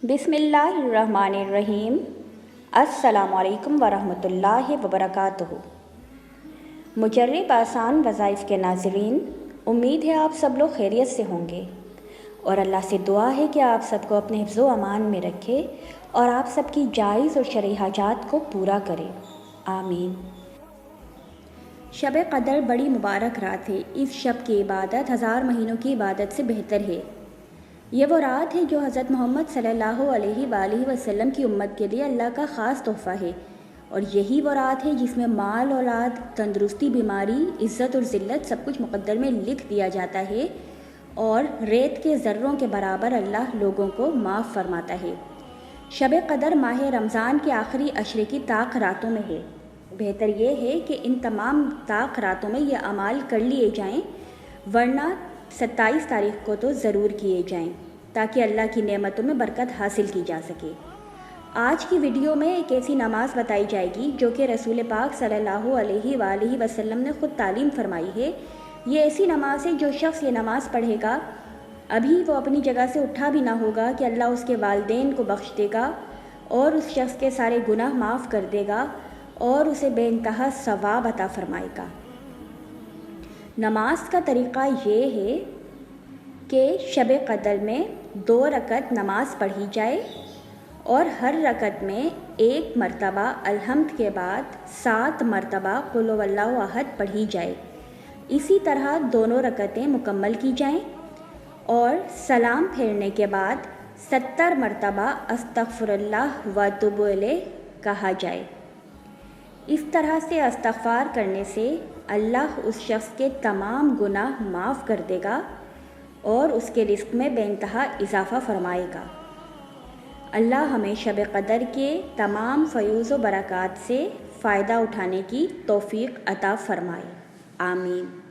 बिस्मिल्लाहिर्रहमानिर्रहीम। अस्सलामु अलैकुम वरहमतुल्लाहि वबरकातुहू। मुजर्रिब आसान वज़ाइफ़ के नाज़रीन, उम्मीद है आप सब लोग खैरियत से होंगे और अल्लाह से दुआ है कि आप सबको अपने हिफ्ज़ व अमान में रखे और आप सबकी जायज़ और शरई हाजात को पूरा करे, आमीन। शब क़दर बड़ी मुबारक रात है। इस शब की इबादत हज़ार महीनों की इबादत से बेहतर है। ये वो रात है जो हज़रत मोहम्मद सल्लल्लाहु अलैहि वसल्लम की उम्मत के लिए अल्लाह का ख़ास तोहफ़ा है और यही वो रात है जिसमें माल, औलाद, तंदुरुस्ती, बीमारी, इज़्ज़त और ज़िल्लत सब कुछ मुक़द्दर में लिख दिया जाता है और रेत के ज़र्रों के बराबर अल्लाह लोगों को माफ़ फरमाता है। शब क़दर माह रमज़ान के आखिरी अशरे की ताक़ रातों में है। बेहतर ये है कि इन तमाम ताक़ रातों में ये अमाल कर लिए जाएँ, वरना 27 तारीख़ को तो ज़रूर किए जाएं ताकि अल्लाह की नेमतों में बरकत हासिल की जा सके। आज की वीडियो में एक ऐसी नमाज़ बताई जाएगी जो कि रसूल पाक सल्लल्लाहु अलैहि वसल्लम ने ख़ुद तालीम फरमाई है। ये ऐसी नमाज़ है जो शख्स ये नमाज़ पढ़ेगा अभी वो अपनी जगह से उठा भी ना होगा कि अल्लाह उसके वालिदैन को बख्श देगा और उस शख्स के सारे गुनाह माफ़ कर देगा और उसे बेइंतहा सवाब अता फरमाएगा। नमाज का तरीक़ा ये है कि शब क़दर में 2 रकत नमाज पढ़ी जाए और हर रकत में 1 मरतबा अल्हम्द के बाद 7 मरतबा कुल हुवल्लाहु अहद पढ़ी जाए। इसी तरह दोनों रकतें मुकम्मल की जाएं और सलाम फेरने के बाद 70 मरतबा अस्तग़फ़िरुल्लाह व अतूबु इलैह कहा जाए। इस तरह से इस्तग़फ़ार करने से अल्लाह उस शख्स के तमाम गुनाह माफ़ कर देगा और उसके रिज़्क़ में बेइंतहा इजाफ़ा फरमाएगा। अल्लाह हमें शब क़दर के तमाम फ़यूज़ व बरक़ात से फ़ायदा उठाने की तौफ़ीक़ अता फ़रमाए, आमीन।